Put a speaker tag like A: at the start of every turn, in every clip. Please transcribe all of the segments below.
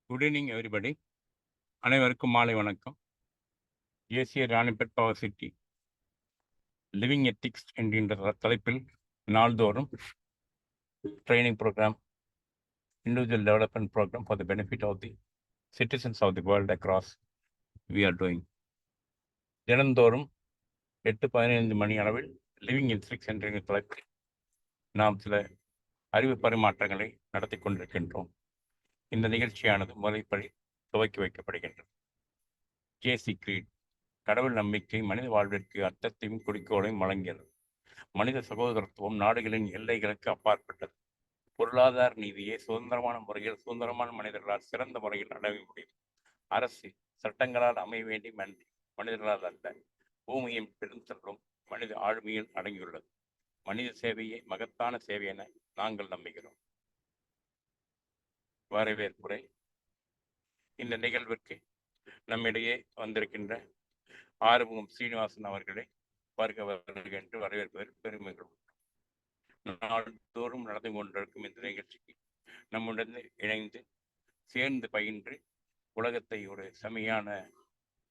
A: Good evening everybody. அனைவருக்கும் மாலை வணக்கம். ஏசிய Ranipet power city living ethics என்கின்ற தலைப்பில் நாள்தோறும் training programme, individual development programme for the benefit of the citizens of the world across we are doing. தினந்தோறும் 8-15 மணி அளவில் லிவிங் எத்திக்ஸ் என்கின்ற தலைப்பில் நாம் சில அறிவு பரிமாற்றங்களை நடத்தி கொண்டிருக்கின்றோம். இந்த நிகழ்ச்சியானது முறைப்படி துவக்கி வைக்கப்படுகின்றது. ஜேசி கிரீட் கடவுள் நம்பிக்கை மனித வாழ்விற்கு அர்த்தத்தையும் குறிக்கோளையும் வழங்கியது. மனித சகோதரத்துவம் நாடுகளின் எல்லைகளுக்கு அப்பாற்பட்டது. பொருளாதார நீதியை சுதந்திரமான முறையில் சுதந்திரமான மனிதர்களால் சிறந்த முறையில் அடைய முடியும். அரசு சட்டங்களால் அமைய வேண்டிய மனிதர்களால் அல்ல. பூமியின் பெருந்தெல்லும் மனித ஆளுமையில் அடங்கியுள்ளது. மனித சேவையை மகத்தான சேவை என நாங்கள் நம்புகிறோம். வரவேற்புரை. இந்த நிகழ்விற்கு நம்மிடையே வந்திருக்கின்ற ஆறுமுகம் சீனிவாசன் அவர்களை வருக என்று வரவேற்பதில் பெருமைகள். நாள்தோறும் நடந்து கொண்டிருக்கும் இந்த நிகழ்ச்சிக்கு நம்முடன் இணைந்து சேர்ந்து பயின்று உலகத்தை ஒரு செமையான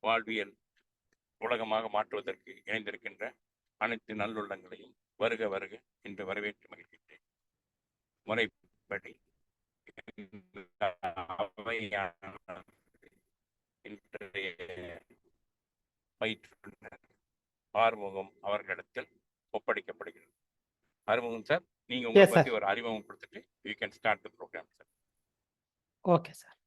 A: வாழ்வியல் உலகமாக மாற்றுவதற்கு இணைந்திருக்கின்ற அனைத்து நல்லுள்ளங்களையும் வருக என்று வரவேற்று மகிழ்கின்றேன். முறைப்படி இன்றைய பயிற்றுனர் ஆறுமுகம் அவர்களிடத்தில் ஒப்படைக்கப்படுகிறது. ஆறுமுகம் சார், நீங்க உங்களை பத்தி ஒரு அறிமுகம் கொடுத்துட்டு you can start the programme sir.
B: Okay sir.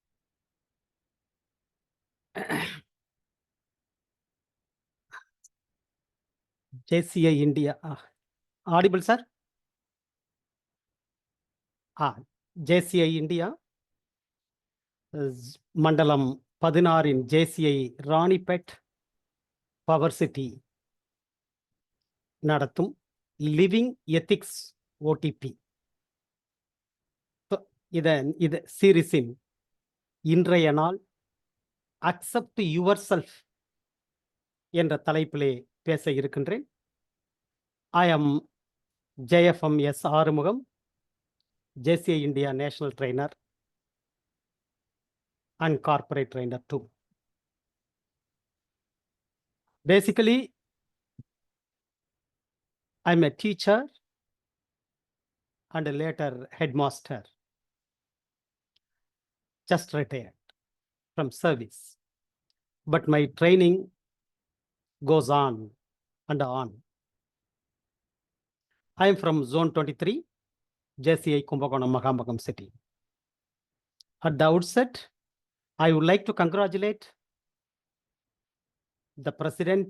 B: JCI India audible sir? JCI India மண்டலம் 16 JCI ராணிப்பேட் பவர் சிட்டி நடத்தும் லிவிங் எத்திக்ஸ் OTP இது சீரிஸின் இன்றைய நாள் அக்செப்ட் யுவர் செல்ஃப் என்ற தலைப்பிலே பேச இருக்கின்றேன். I am JFMS Arumugam, JCI India national trainer and corporate trainer too. Basically, I'm a teacher and a later headmaster, just retired from service. But my training goes on and on. I am from Zone 23, JCI Kumbakonam, Mahamagam City. At the outset, I would like to congratulate the President,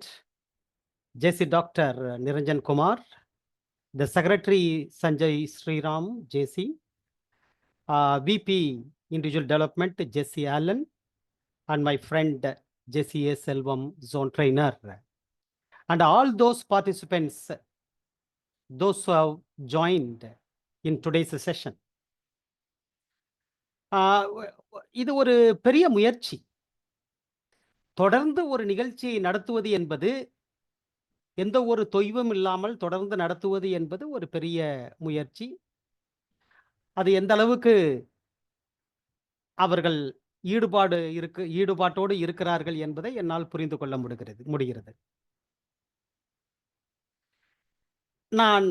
B: JC Dr. Niranjan Kumar, the Secretary Sanjay Sriram, JC, VP Individual Development, JC Allen, and my friend JCA Selvam, Zone Trainer, and all those participants, those who have joined in today's session. இது ஒரு பெரிய முயற்சி. தொடர்ந்து ஒரு நிகழ்ச்சியை நடத்துவது என்பது, எந்த ஒரு தொய்வும் இல்லாமல் தொடர்ந்து நடத்துவது என்பது ஒரு பெரிய முயற்சி. அது எந்த அளவுக்கு அவர்கள் ஈடுபாட்டோடு இருக்கிறார்கள் என்பதை என்னால் புரிந்து கொள்ள முடிகிறது. நான்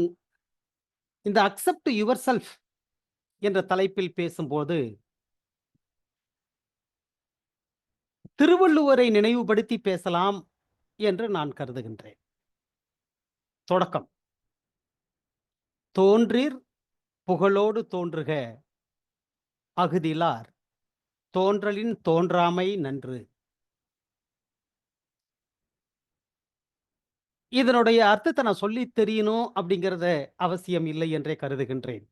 B: இந்த அக்செப்ட் யுவர் செல்ஃப் என்ற தலைப்பில் பேசும்போது திருவள்ளுவரை நினைவுபடுத்தி பேசலாம் என்று நான் கருதுகின்றேன். தொடக்கம்: தோன்றீர் புகழோடு தோன்றுக அகுதிலார் தோன்றலின் தோன்றாமை நன்று. இதனுடைய அர்த்தத்தை நான் சொல்லி தெரியணும் அப்படிங்கிறத அவசியம் இல்லை என்றே கருதுகின்றேன்.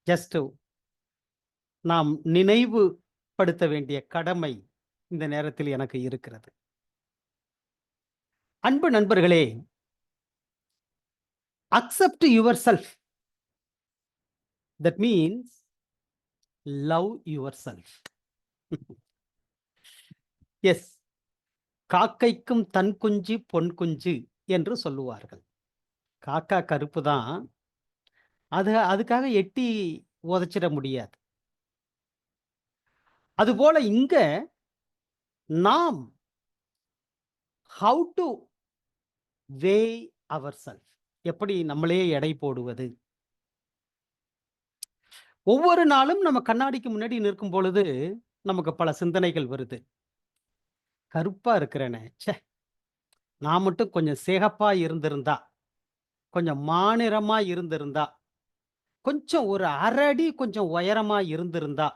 B: ஜஸ்ட் நாம் நினைவுபடுத்த வேண்டிய கடமை இந்த நேரத்தில் எனக்கு இருக்கிறது. அன்பு நண்பர்களே, accept yourself, that means love yourself. Yes, காக்கைக்கும் தன் குஞ்சு பொன் குஞ்சு என்று சொல்லுவார்கள். காக்கா கருப்பு தான், அதுக்காக எட்டி உதைச்சிட முடியாது. அதுபோல இங்க நாம் how to weigh ourselves, எப்படி நம்மளே எடை போடுவது. ஒவ்வொரு நாளும் நம்ம கண்ணாடிக்கு முன்னாடி நிற்கும் பொழுது நமக்கு பல சிந்தனைகள் வருது. கருப்பா இருக்கிறேனே, ச்சே, நான் மட்டும் கொஞ்சம் சிகப்பா இருந்திருந்தா, கொஞ்சம் மாநிறமா இருந்திருந்தா, கொஞ்சம் ஒரு அரை அடி கொஞ்சம் உயரமா இருந்திருந்தா,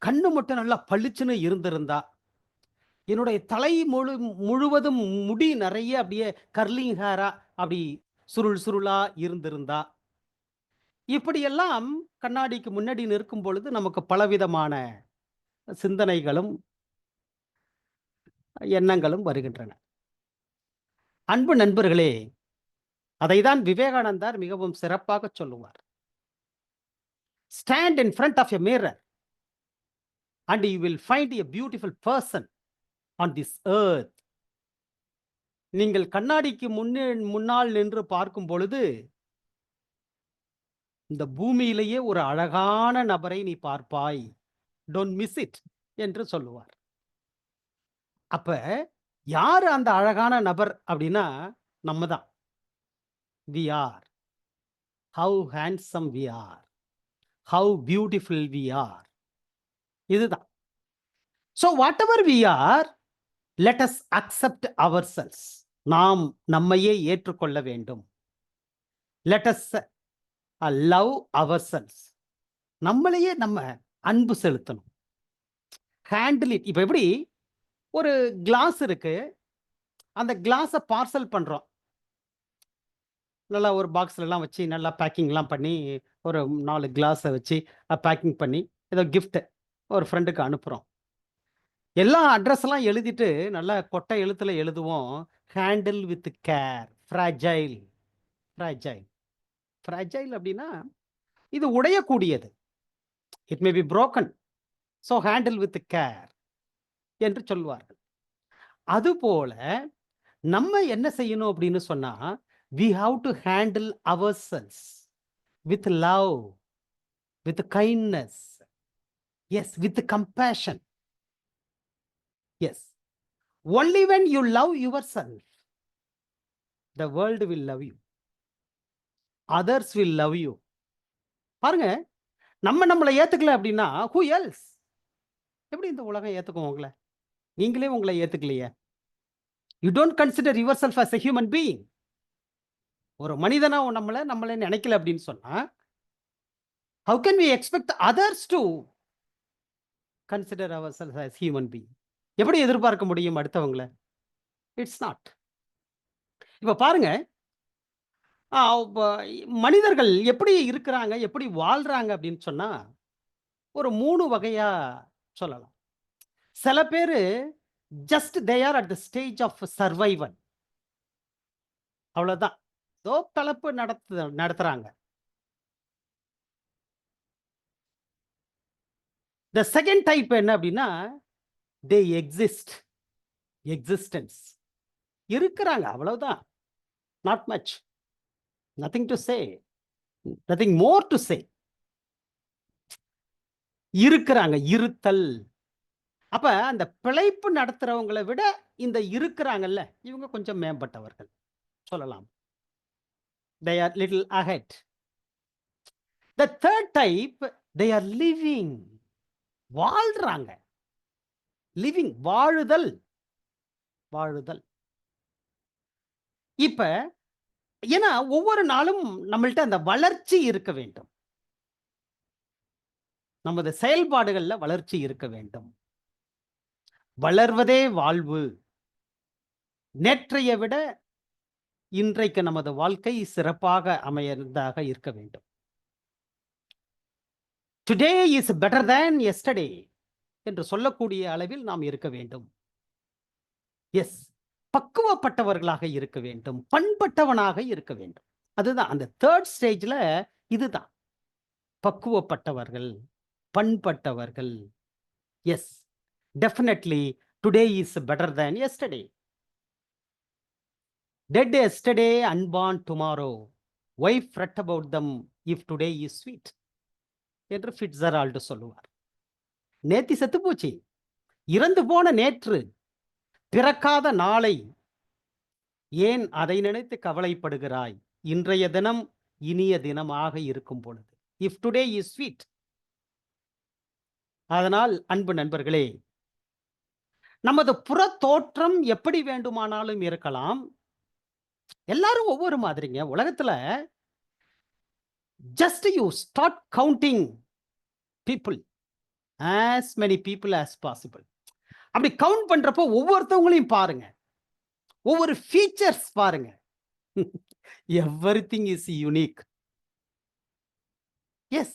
B: கண்ணு மட்டும் நல்லா பளிச்சுன்னு இருந்திருந்தா, என்னுடைய தலை முழுவதும் முடி நிறைய அப்படியே கர்லிங் ஹேரா அப்படி சுருள் சுருளா இருந்திருந்தா, இப்படியெல்லாம் கண்ணாடிக்கு முன்னாடி நிற்கும் பொழுது நமக்கு பலவிதமான சிந்தனைகளும் எண்ணங்களும் வருகின்றன. அன்பு நண்பர்களே, அதைதான் விவேகானந்தர் மிகவும் சிறப்பாக சொல்லுவார். Stand in front of a mirror and you will find a beautiful person on this earth. நீங்கள் கண்ணாடிக்கு முன்னால் நின்று பார்க்கும் பொழுது இந்த பூமியிலேயே ஒரு அழகான நபரை நீ பார்ப்பாய். Don't miss it என்று சொல்லுவார். அப்ப யாரு அந்த அழகான நபர் அப்படின்னா நம்ம தான். We are. How handsome we are. How beautiful we are. இதுதான். So whatever we are, let us accept ourselves. நாம் நம்மையே ஏற்றுக்கொள்ள வேண்டும். Let us love ourselves. நம்மளையே நம்ம அன்பு செலுத்தணும். Handle it. இப்ப எப்படி ஒரு கிளாஸ் இருக்கு, அந்த கிளாஸை பார்சல் பண்றோம். நல்லா ஒரு பாக்ஸ்ல எல்லாம் வச்சு நல்லா பேக்கிங்லாம் பண்ணி ஒரு 4 கிளாஸை வச்சு பேக்கிங் பண்ணி ஏதோ கிஃப்ட் ஒரு ஃப்ரெண்டுக்கு அனுப்புறோம். எல்லா அட்ரஸ் எல்லாம் எழுதிட்டு நல்லா கொட்டை எழுத்துல எழுதுவோம். Handle with care. Fragile. Fragile. Fragile அப்படின்னா இது உடையக்கூடியது. It may be broken. So handle with care என்று சொல்வார்கள். அதுபோல நம்ம என்ன செய்யணும் அப்படின்னு சொன்னா, we have to handle ourselves with love, with kindness, yes, with compassion. Yes, only when you love yourself, the world will love you, others will love you. பாருங்க, நம்மளை ஏத்துக்கல அப்படின்னா who else? எப்படி இந்த உலகம் ஏத்துக்கும் உங்களை? நீங்களே உங்களை ஏத்துக்கலையே. You don't consider yourself as a human being. ஒரு மனிதனா நம்மளை நினைக்கல அப்படின்னு சொன்னா, how can we expect others to consider ourselves as human being? எப்படி எதிர்பார்க்க முடியும் அடுத்தவங்கள? It's not. இப்ப பாருங்க, மனிதர்கள் எப்படி இருக்கிறாங்க, எப்படி வாழ்றாங்க அப்படின்னு சொன்னா ஒரு 3 வகையா சொல்லலாம். சில பேரு just they are at the stage of survival. அவ்வளவுதான். ஏதோ தலப்பு நடத்துறாங்க. The second type என்ன அப்படின்னா, they exist. Existence. இருக்கிறாங்க, அவ்வளவுதான். Not much. Nothing to say. Nothing more to say. இருக்கிறாங்க, இருத்தல். அப்ப அந்த பிழைப்பு நடத்துறவங்களை விட இந்த இருக்கிறாங்கல்ல, இவங்க கொஞ்சம் மேம்பட்டவர்கள் சொல்லலாம். They are little ahead. The third type, they are living. வாழ்றாங்க. Living, வாழுதல். வாழுதல். இப்ப ஏன்னா ஒவ்வொரு நாளும் நம்மள்ட்ட அந்த வளர்ச்சி இருக்க வேண்டும். நமது செயல்பாடுகள்ல வளர்ச்சி இருக்க வேண்டும். வளர்வதே வாழ்வு. நேற்றைய விட இன்றைக்கு நமது வாழ்க்கை சிறப்பாக அமையதாக இருக்க வேண்டும். Today is better than yesterday என்று சொல்லக்கூடிய அளவில் நாம் இருக்க வேண்டும். எஸ், பக்குவப்பட்டவர்களாக இருக்க வேண்டும், பண்பட்டவனாக இருக்க வேண்டும். அதுதான் அந்த தேர்ட் ஸ்டேஜ்ல. இதுதான் பக்குவப்பட்டவர்கள், பண்பட்டவர்கள். Yes, definitely today is better than yesterday. Dead yesterday, unborn tomorrow. Why fret about them if today is sweet? என்று ஃபிட்ஸெரால்டு சொல்லுவார். நேத்தி செத்து போச்சு. இறந்து போன நேற்று, பிறக்காத நாளை ஏன் அதை நினைத்து கவலைப்படுகிறாய்? இன்றைய தினம் இனிய தினமாக இருக்கும் பொழுது. If today is sweet. அதனால் அன்பு நண்பர்களே, நமது புற தோற்றம் எப்படி வேண்டுமானாலும் இருக்கலாம். எல்லாரும் ஒவ்வொரு மாதிரிங்க. உலகத்துல just you start counting people, as many people as possible. அப்படி கவுண்ட் பண்றப்போ ஒவ்வொருத்தவங்களையும் பாருங்க, ஒவ்வொரு ஃபீச்சர்ஸ் பாருங்க. everything is unique. Yes,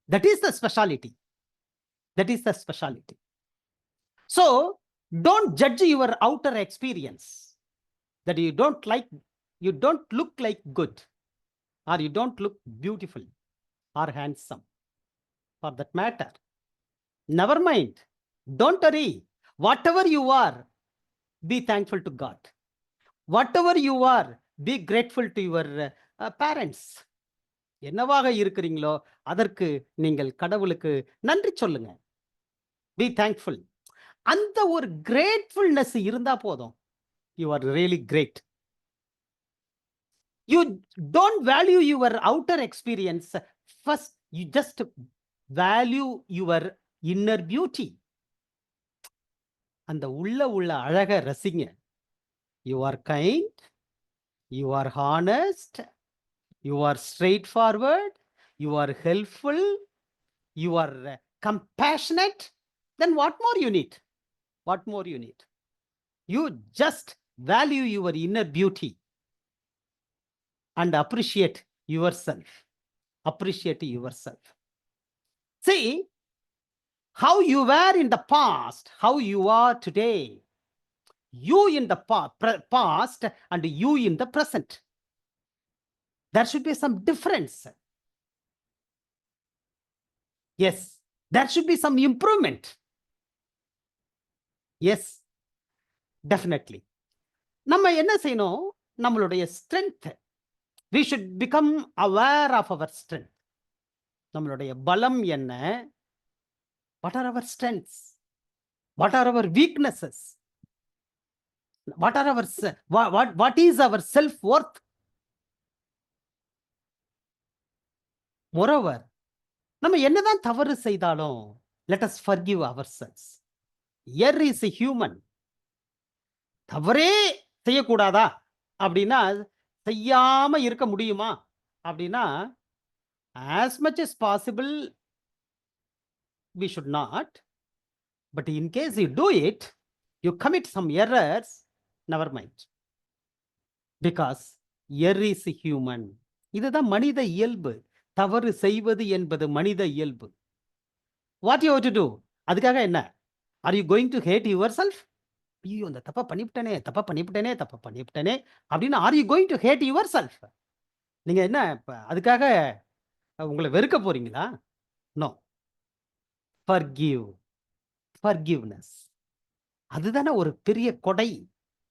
B: that is the speciality. That is the speciality. So don't judge your outer experience, that you don't like, you don't look like good, or you don't look beautiful or handsome, for that matter. Never mind. Don't worry. Whatever you are, be thankful to God. Whatever you are, be grateful to your parents. என்னவாக இருக்கிறீங்களோ அதற்கு நீங்கள் கடவுளுக்கு நன்றி சொல்லுங்க. Be thankful. அந்த ஒரு gratefulness இருந்தா போதும். You are really great. You don't value your outer experience. First, you just value your inner beauty. அந்த உள்ள அழக ரசிங்க. You are kind, you are honest, you are straightforward, you are helpful, you are compassionate. Then what more you need? What more you need? You just value your inner beauty and appreciate yourself. Appreciate yourself. See, how you were in the past, how you are today. You in the past and you in the present. There should be some difference. Yes, there should be some improvement. Yes, definitely. நம்ம என்ன செய்யணும்? நம்மளுடைய strength. We should become aware of our strength. நம்மளுடைய பலம் என்ன? What are our strengths? What are our weaknesses? What are our what is our self-worth? Moreover, நம்ம என்னதான் தவறு செய்தாலும் let us forgive ourselves. Err is a human. தவறே செய்யக்கூடாதா அப்படின்னா செய்யாம இருக்க முடியுமா அப்படின்னா as much as possible we should not. But in case you do it, you commit some errors, never mind. Because error is human. இதுதான் மனித இயல்பு. தவறு செய்வது என்பது மனித இயல்பு. What you have to do? அதுக்காக என்ன? Are you going to hate yourself? ஐயோ அந்த தப்பா பண்ணிவிட்டனே அப்படின்னு are you going to hate yourself? நீங்க என்ன அதுக்காக உங்களை வெறுக்க போறீங்களா? No. Forgive. Forgiveness. அதுதானே ஒரு பெரிய கொடை,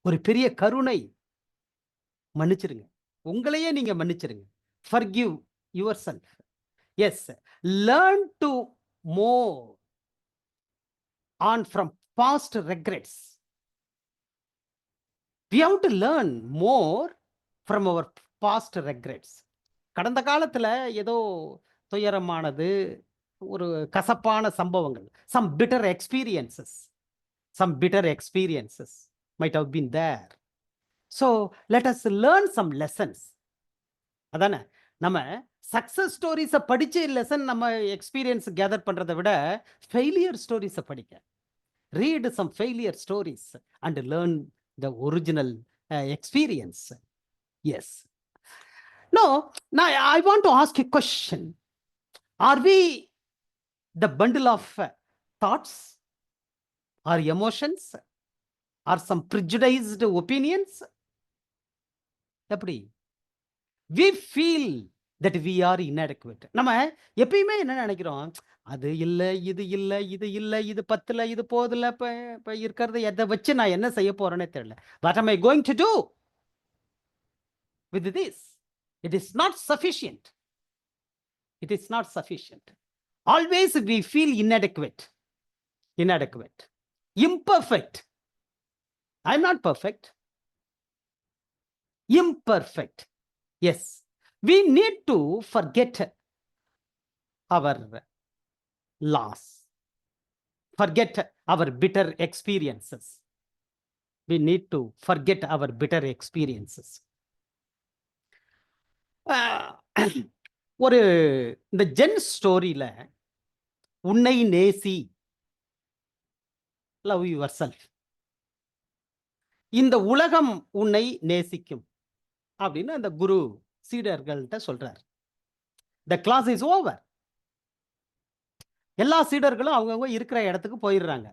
B: ஒரு பெரிய கருணை. மன்னிச்சிருங்க, உங்களையே நீங்க மன்னிச்சிருங்க. Forgive yourself. Yes, learn to move on from past regrets. We have to learn more from our past regrets. கடந்த காலத்துல ஏதோ துயரமானது, ஒரு கசப்பான சம்பவங்கள், some bitter experiences might have been there. So let us learn some lessons. அதானே, நம்ம success ஸ்டோரிஸை படிச்சு lesson நம்ம எக்ஸ்பீரியன்ஸ் கேதர் பண்றதை விட ஃபெயிலியர் ஸ்டோரிஸை படிக்க. Read some failure stories and learn the original experience. Yes. No, I want to ask a question. Are we the bundle of thoughts or emotions or some prejudiced opinions? எப்படி? We feel that we are inadequate. நம்ம எப்பயுமே என்ன நினைக்கிறோம்? அது இல்லை, இது இல்லை, இது இல்லை, இது பத்தல, இது போதில்லை, இப்போ இருக்கிறத எதை வச்சு நான் என்ன செய்ய போறேன்னே தெரியல. What am I going to do with this? It is not sufficient. It is not sufficient. Always we feel inadequate. inadequate, imperfect. I'm not perfect. Imperfect. Yes. We need to forget our loss. Forget our bitter experiences. We need to forget our bitter experiences. ஒரு இந்த gen ஸ்டோரியில உன்னை நேசி, love your self, இந்த உலகம் உன்னை நேசிக்கும் அப்படின்னு அந்த குரு சீடர்கள்ட்ட சொல்றார். The class is over. எல்லா சீடர்களும் அவங்கவுங்க இருக்கிற இடத்துக்கு போயிடுறாங்க.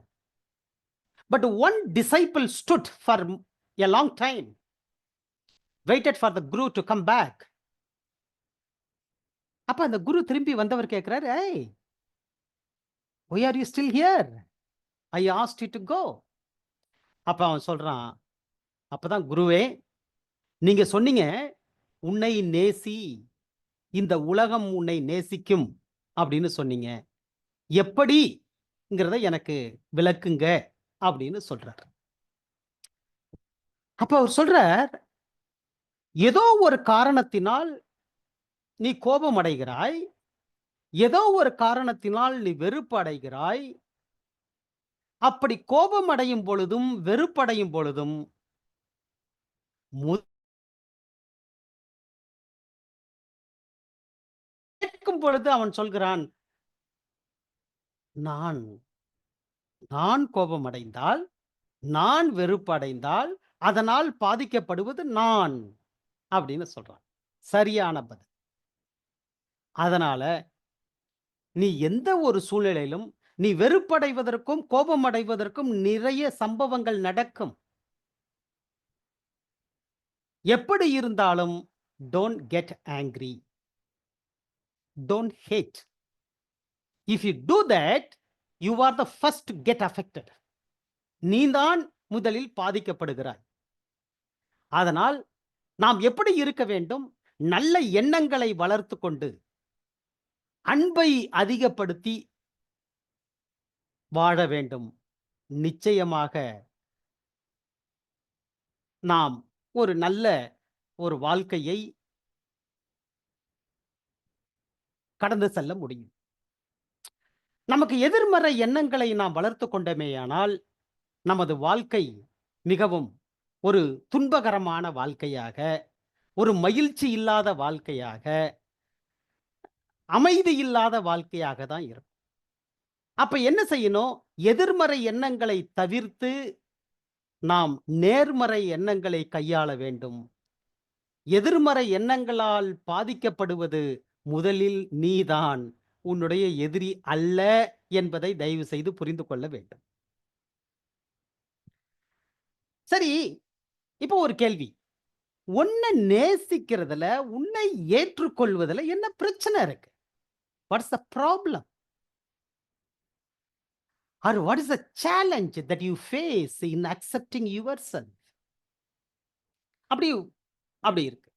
B: But one disciple stood for a long time, waited for the guru to come back. அப்ப அந்த குரு திரும்பி வந்தவர் கேட்கிறாரு, ஏய், why are you still here? I asked you to go. அப்ப அவன் சொல்றான், அப்பதான் குருவே, நீங்க சொன்னீங்க உன்னை நேசி, இந்த உலகம் உன்னை நேசிக்கும் அப்படின்னு சொன்னீங்க, எப்படிங்கிறத எனக்கு விளக்குங்க அப்படின்னு சொல்றார். அப்ப அவர் சொல்றார், ஏதோ ஒரு காரணத்தினால் நீ கோபம் அடைகிறாய், ஏதோ ஒரு காரணத்தினால் நீ வெறுப்பு அடைகிறாய். அப்படி கோபம் அடையும் பொழுதும் வெறுப்படையும் பொழுதும் கேட்கும் பொழுது அவன் சொல்கிறான், நான் கோபம் அடைந்தால், நான் வெறுப்பு அடைந்தால் அதனால் பாதிக்கப்படுவது நான் அப்படின்னு சொல்றான். சரியான பதில். அதனால நீ எந்த ஒரு சூழ்நிலையிலும் நீ வெறுப்படைவதற்கும் கோபம் அடைவதற்கும் நிறைய சம்பவங்கள் நடக்கும். எப்படி இருந்தாலும் don't get angry, don't hate. If you do that, you are the first to get affected. நீதான் முதலில் பாதிக்கப்படுகிறாய். அதனால் நாம் எப்படி இருக்க வேண்டும்? நல்ல எண்ணங்களை வளர்த்து கொண்டு அன்பை அதிகப்படுத்தி வாழ வேண்டும். நிச்சயமாக நாம் ஒரு நல்ல ஒரு வாழ்க்கையை கடந்து செல்ல முடியும். நமக்கு எதிர்மறை எண்ணங்களை நாம் வளர்த்து கொண்டமேயானால் நமது வாழ்க்கை மிகவும் ஒரு துன்பகரமான வாழ்க்கையாக, ஒரு மகிழ்ச்சி இல்லாத வாழ்க்கையாக, அமைதி இல்லாத வாழ்க்கையாக தான் இருக்கும். அப்ப என்ன செய்யணும்? எதிர்மறை எண்ணங்களை தவிர்த்து நாம் நேர்மறை எண்ணங்களை கையாள வேண்டும். எதிர்மறை எண்ணங்களால் பாதிக்கப்படுவது முதலில் நீதான், உன்னுடைய எதிரி அல்ல என்பதை தயவு செய்து புரிந்து கொள்ள வேண்டும். சரி, இப்போ ஒரு கேள்வி. உன்னை நேசிக்கிறதுல, உன்னை ஏற்றுக்கொள்வதில் என்ன பிரச்சனை இருக்கு? What is the problem? Or what is the challenge that you face in accepting yourself? அப்படி இருக்கு.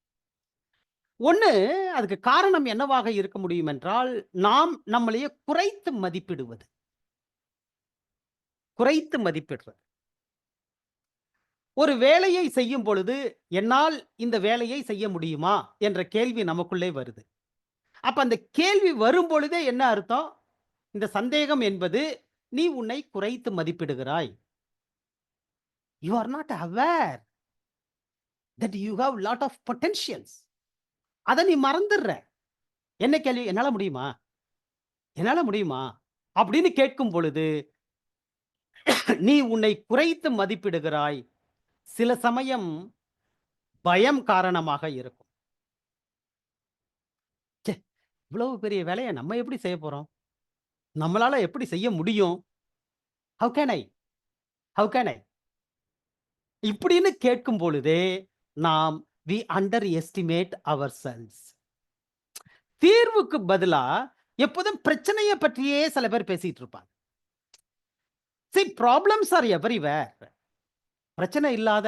B: ஒண்ணு, அதுக்கு காரணம் என்னவாக இருக்க முடியும் என்றால், நாம் நம்மளையே குறைத்து மதிப்பிடுவது. ஒரு வேலையை செய்யும் பொழுது என்னால் இந்த வேலையை செய்ய முடியுமா என்ற கேள்வி நமக்குள்ளே வருது. அப்ப அந்த கேள்வி வரும் பொழுதே என்ன அர்த்தம்? இந்த சந்தேகம் என்பது நீ உன்னை குறைத்து மதிப்பிடுகிறாய். You are not aware that you have lot of potentials. அதை நீ மறந்துடுற. என்ன கேள்வி? என்னால முடியுமா அப்படின்னு கேட்கும் பொழுது நீ உன்னை குறைத்து மதிப்பிடுகிறாய். சில சமயம் பயம் காரணமாக இருக்கும். இவ்வளவு பெரிய வேலையை நம்ம எப்படி செய்ய போறோம்? நம்மளால எப்படி செய்ய முடியும்? How can I? இப்படின்னு கேட்கும் பொழுதே நாம் we underestimate ourselves. தீர்வுக்கு பதிலா எப்போதும் பிரச்சனையை பற்றியே சில பேர் பேசிட்டு இருப்பாங்க. See, problems are everywhere. பிரச்சனை இல்லாத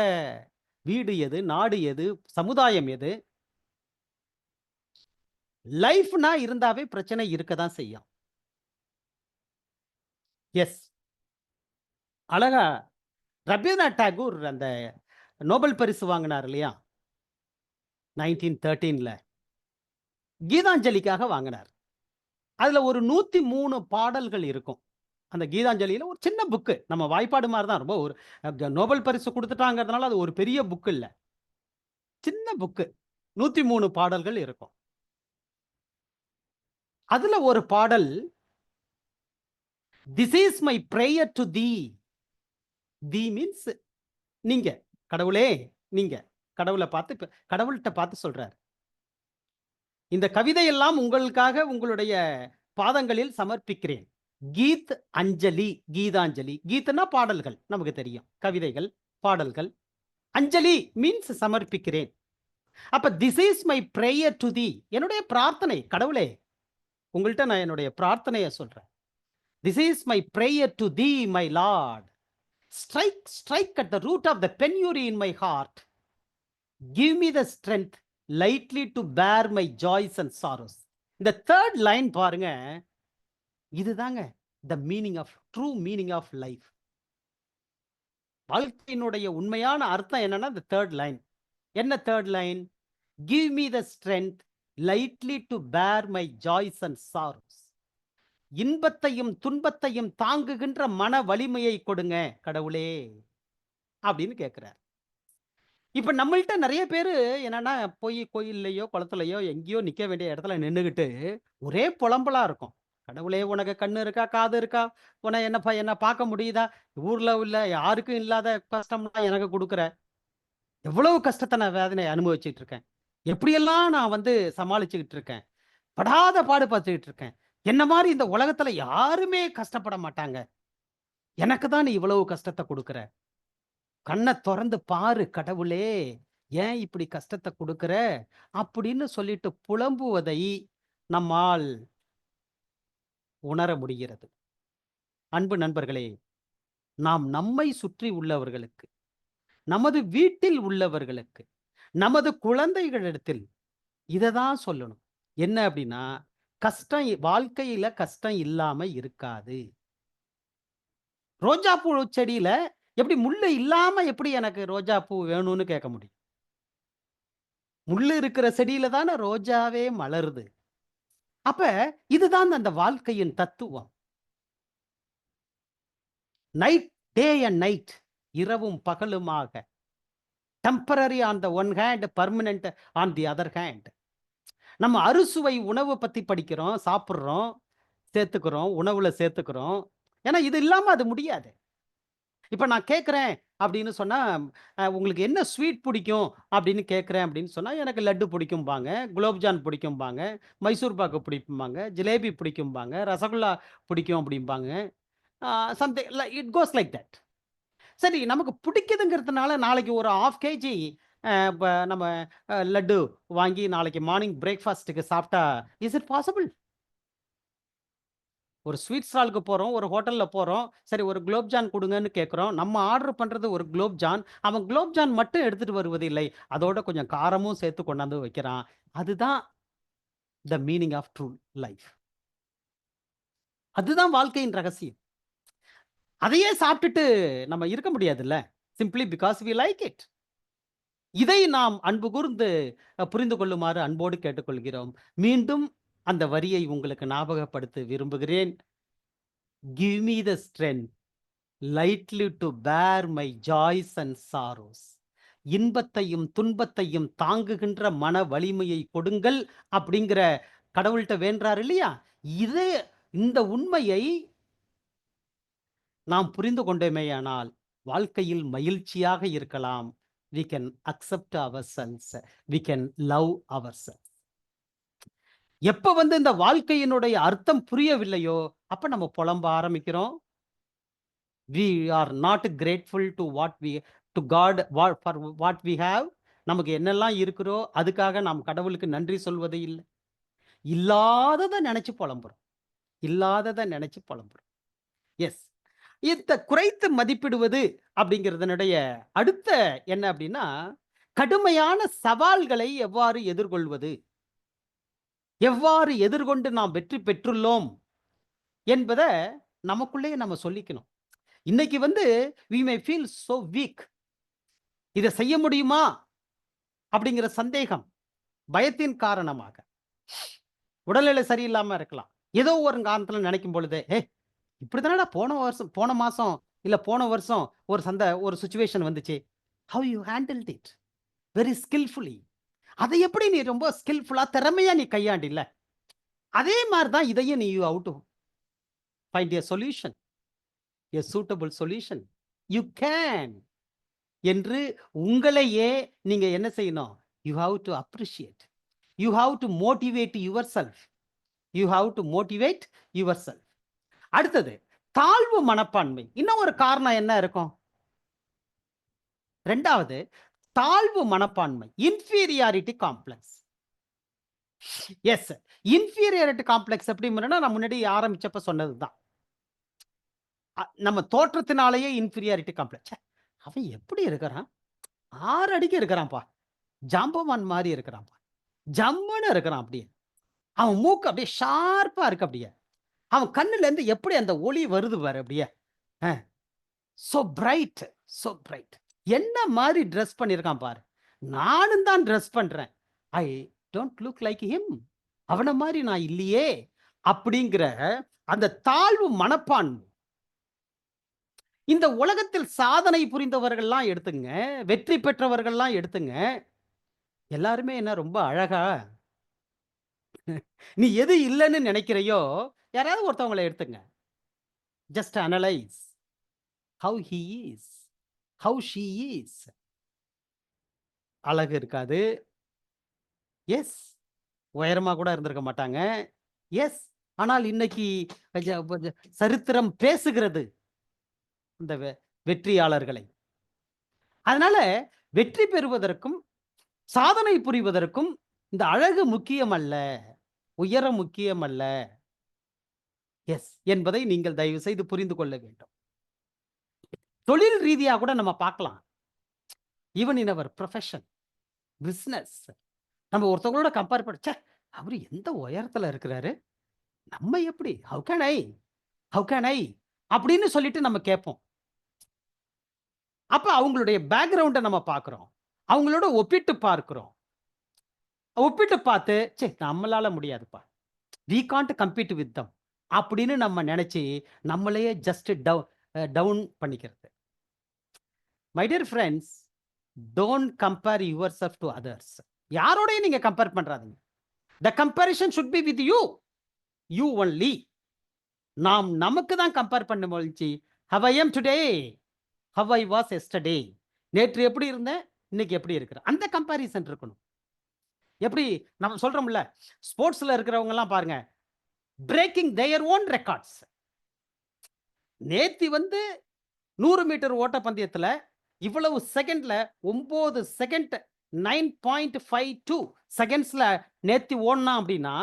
B: வீடு எது, நாடு எது, சமுதாயம் எது? லைஃப்னா இருந்தாவே பிரச்சனை இருக்கதான் செய்யும். எஸ், அழகா ரவீந்திரநாத் டாகூர் அந்த நோபல் பரிசு வாங்கினார் இல்லையா 1913ல கீதாஞ்சலிக்காக வாங்கினார். அதுல ஒரு 103 பாடல்கள் இருக்கும். அந்த கீதாஞ்சலியில ஒரு சின்ன புக்கு. நம்ம வாய்ப்பாடு மாரி தான். ரொம்ப ஒரு நோபல் பரிசு குடுத்துட்டாங்கிறதுனால அது ஒரு பெரிய புக் இல்ல. சின்ன புக்கு. 103 பாடல்கள் இருக்கும். அதுல ஒரு பாடல், "this is my prayer to தீ." தீ மீன்ஸ் நீங்க. கடவுளே நீங்க. கடவுள்ட்ட பார்த்து சொல்றாரு. இந்த கவிதையெல்லாம் உங்களுக்காக உங்களுடைய பாதங்களில் சமர்ப்பிக்கிறேன். கீத் அஞ்சலி, கீதாஞ்சலி. கீத்னா பாடல்கள். நமக்கு தெரியும். கவிதைகள், பாடல்கள். அஞ்சலி மீன்ஸ் சமர்ப்பிக்கிறேன். அப்ப this is my prayer to thee. என்னுடைய பிரார்த்தனை. கடவுளே, உங்கள்ட்ட நான் என்னுடைய பிரார்த்தனைய சொல்றேன். This is my prayer to thee my lord. Strike at the root of the penury in my heart. Give me the strength lightly to bear my joys and sorrows. இந்த 3rd line பாருங்க. இதுதாங்க the meaning of true meaning of life. வாழ்க்கையினுடைய உண்மையான அர்த்தம் என்னன்னா இந்த 3rd line. என்ன 3rd line? Give me the strength lightly to bear my joys and sorrows. இன்பத்தையும் துன்பத்தையும் தாங்குகின்ற மன வலிமையை கொடுங்க கடவுளே அப்படின்னு கேட்கிறார். இப்ப நம்மள்ட்ட நிறைய பேரு என்னன்னா போய் கோயில்லையோ குளத்துலையோ எங்கேயோ நிக்க வேண்டிய இடத்துல நின்னுகிட்டு ஒரே புலம்பலா இருக்கும். கடவுளே, உனக்கு கண்ணு இருக்கா, காது இருக்கா, உன என்ன பார்க்க முடியுதா, ஊர்ல உள்ள யாருக்கும் இல்லாத கஷ்டம்லாம் எனக்கு கொடுக்குற, எவ்வளவு கஷ்டத்தை நான் வேதனை அனுபவிச்சுட்டு இருக்கேன், எப்படியெல்லாம் நான் சமாளிச்சுக்கிட்டு இருக்கேன், படாத பாடு பார்த்துக்கிட்டு இருக்கேன், என்ன மாதிரி இந்த உலகத்துல யாருமே கஷ்டப்பட மாட்டாங்க, எனக்கு தான் நீ இவ்வளவு கஷ்டத்தை கொடுக்குற, கண்ணை திறந்து பாரு கடவுளே, ஏன் இப்படி கஷ்டத்தை கொடுக்குற அப்படின்னு சொல்லிட்டு புலம்புவதை நம்மால் உணர முடிகிறது. அன்பு நண்பர்களே, நாம் நம்மை சுற்றி உள்ளவர்களுக்கு, நமது வீட்டில் உள்ளவர்களுக்கு, நமது குழந்தைகளிடத்தில் இததான் சொல்லணும். என்ன அப்படின்னா, கஷ்டம் வாழ்க்கையில கஷ்டம் இல்லாம இருக்காது. ரோஜா பூ செடியில எப்படி முள்ளு இல்லாம எப்படி எனக்கு ரோஜா பூ வேணும்னு கேட்க முடியும்? முள்ளு இருக்கிற செடியில தானே ரோஜாவே மலருது. அப்ப இதுதான் அந்த வாழ்க்கையின் தத்துவம். நைட், டே அண்ட் நைட், இரவும் பகலுமாக. Temporary on the one hand, permanent on the other hand. நம்ம அறுசுவை உணவு பத்தி படிக்கிறோம், சாப்பிடுறோம், சேர்த்துக்கிறோம், உணவுல சேர்த்துக்கிறோம். ஏன்னா இது இல்லாம அது முடியாது. இப்ப நான் கேட்கிறேன் அப்படின்னு சொன்னா, உங்களுக்கு என்ன ஸ்வீட் பிடிக்கும் அப்படின்னு கேட்கிறேன் அப்படின்னு சொன்னா, எனக்கு லட்டு பிடிக்கும்பாங்க, குலோப்ஜான் பிடிக்கும்பாங்க, மைசூர் பாக்கு பிடிக்கும்பாங்க, ஜிலேபி பிடிக்கும்பாங்க, ரசகுல்லா பிடிக்கும் அப்படிம்பாங்க. Something it goes like that. சரி, நமக்கு பிடிக்குதுங்கிறதுனால நாளைக்கு ஒரு 1/2 கேஜி நம்ம லட்டு வாங்கி நாளைக்கு மார்னிங் பிரேக்ஃபாஸ்ட்டுக்கு சாப்பிட்டா இஸ் இட் பாசிபிள்? ஒரு ஸ்வீட் ஸ்டாலுக்கு போறோம், ஒரு ஹோட்டல்ல போறோம். சரி, ஒரு குலோப்ஜான் குடுங்கன்னு கேட்கிறோம். நம்ம ஆர்டர் பண்றது ஒரு குலோப்ஜான். அவன் குலோப்ஜான் மட்டும் எடுத்துட்டு வருவதில்லை. அதோட கொஞ்சம் காரமும் சேர்த்து கொண்டாந்து வைக்கிறான். அதுதான் the meaning of true life. அதுதான் வாழ்க்கையின் ரகசியம். அதையே சாப்பிட்டுட்டு நம்ம இருக்க முடியாதுல்ல. Simply because we like it. இதை நாம் அன்பு கூர்ந்து புரிந்து கொள்ளுமாறு அன்போடு கேட்டுக்கொள்கிறோம். மீண்டும் அந்த வரியை உங்களுக்கு ஞாபகப்படுத்த விரும்புகிறேன். Give me the strength lightly to bear my joys and sorrows. இன்பத்தையும் துன்பத்தையும் தாங்குகின்ற மன வலிமையை கொடுங்கள் அப்படிங்கிற கடவுள்கிட்ட வேண்டாரு இல்லையா? இந்த உண்மையை நாம் புரிந்து கொண்டோமேயானால் வாழ்க்கையில் மகிழ்ச்சியாக இருக்கலாம். We can accept ourselves. We can love ourselves. எப்ப இந்த வாழ்க்கையினுடைய அர்த்தம் புரியவில்லையோ, அப்ப நம்ம புலம்ப ஆரம்பிக்கிறோம். We are not grateful to God for what we have. நமக்கு என்னெல்லாம் இருக்கிறோ அதுக்காக நாம் கடவுளுக்கு நன்றி சொல்வது இல்லை. இல்லாததை நினைச்சு புலம்புறோம். எஸ். இந்த குறைத்து மதிப்பிடுவது அப்படிங்கிறதனுடைய அடுத்த என்ன அப்படின்னா, கடுமையான சவால்களை எவ்வாறு எதிர்கொள்வது, எவ்வாறு எதிர்கொண்டு நாம் வெற்றி பெற்றுள்ளோம் என்பதை நமக்குள்ளே நம்ம சொல்லிக்கணும். இன்னைக்கு வந்து we may feel so weak. இதை செய்ய முடியுமா அப்படிங்கிற சந்தேகம், பயத்தின் காரணமாக, உடல்நிலை சரியில்லாம இருக்கலாம். ஏதோ ஒரு காரணத்துல நினைக்கும் பொழுது, இப்படிதானடா போன மாசம் இல்ல போன வருஷம் ஒரு சுச்சுவேஷன் வந்துச்சு. How you handled it very skillfully. அதை எப்படி நீ ரொம்ப ஸ்கில்ஃபுல்லா திறமையா நீ கையாண்டில்ல, அதே மாதிரி தான் இதையும் நீ how to find a solution, a suitable solution. You can என்று உங்களையே நீங்க என்ன செய்யணும்? You have to appreciate. You have to motivate yourself. You have to motivate yourself. அடுத்தது தாழ்வு மனப்பான்மை. இன்னும் ஒரு காரணம் என்ன இருக்கும்? ரெண்டாவது தாழ்வு மனப்பான்மை, inferiority complex. Yes, inferiority complex எப்படி நான் முன்னாடி ஆரம்பிச்சப்ப சொன்னதுதான். நம்ம தோற்றத்தினாலேயே இன்ஃபீரியாரிட்டி காம்ப்ளெக்ஸ். அவன் எப்படி இருக்கிறான்? 6 அடிக்கு இருக்கிறான்ப்பா, ஜாம்பவான் மாதிரி இருக்கிறான்ப்பா, ஜம்முன்னு இருக்கிறான். அப்படியே அவன் மூக்கு அப்படியே ஷார்ப்பா இருக்கு. அப்படியே அவன் கண்ணுல இருந்து எப்படி அந்த ஒளி வருது பாரு. அப்படியே சோ பிரைட், சோ பிரைட். என்ன மாதிரி ட்ரெஸ் பண்ணியிருக்கான் பாரு. நானும் தான் ட்ரெஸ் பண்றேன். I don't look like him. அவனை மாதிரி நான் இல்லையே அப்படிங்கிற அந்த தாழ்வு மனப்பான்மை. இந்த உலகத்தில் சாதனை புரிந்தவர்கள்லாம் எடுத்துங்க, வெற்றி பெற்றவர்கள்லாம் எடுத்துங்க, எல்லாருமே என்ன ரொம்ப அழகா, நீ எது இல்லைன்னு நினைக்கிறையோ யாராவது ஒருத்தவங்களை எடுத்துங்க. Just analyse how he is, how she is. அழகு இருக்காது. எஸ், உயரமா கூட இருந்திருக்க மாட்டாங்க. எஸ், ஆனால் இன்னைக்கு சரித்திரம் பேசுகிறது இந்த வெற்றியாளர்களை. அதனால வெற்றி பெறுவதற்கும் சாதனை புரிவதற்கும் இந்த அழகு முக்கியம் அல்ல, உயரம் முக்கியம் அல்ல. எஸ் என்பதை நீங்கள் தயவு செய்து புரிந்து கொள்ள வேண்டும். தொழில் ரீதியா கூட நம்ம பார்க்கலாம். Even in our profession, business, நம்ம ஒருத்தவங்களோட கம்பேர் பண்ண, அவரு எந்த உயரத்துல இருக்கிறாரு, நம்ம எப்படி, ஹவு கேன் ஐ அப்படின்னு சொல்லிட்டு நம்ம கேட்போம். அப்ப அவங்களுடைய பேக்ரவுண்டை நம்ம பார்க்கிறோம், அவங்களோட ஒப்பிட்டு பார்க்கிறோம். ஒப்பிட்டு பார்த்து நம்மளால முடியாதுப்பா, we can't compete with them அப்படின்னு நம்ம நினைச்சு நம்மளையே ஜஸ்ட் டவுன் பண்ணிக்கிறது. My dear friends, don't compare yourself to others. யாரோடையும் நீங்க கம்பேர் பண்றாதீங்க. The comparison should be with you, you only. நாம் நமக்கு தான் கம்பேர் பண்ண முடிஞ்சு. how I am today, how I was yesterday. நேற்று எப்படி இருந்தேன், இன்னைக்கு எப்படி இருக்கிறேன், அந்த கம்பேரிசன் இருக்கணும். எப்படி நம்ம சொல்றோம்ல, ஸ்போர்ட்ஸ்ல இருக்கிறவங்க எல்லாம் பாருங்க, பிரேக்கிங் their own records. நேத்தி 100 மீட்டர் ஓட்ட பந்தயத்துல இவ்வளவு செகண்ட்ல 9 செகண்ட் 9.52 செகண்ட்ஸ்ல நேத்தி ஓடனா அப்படின்னா,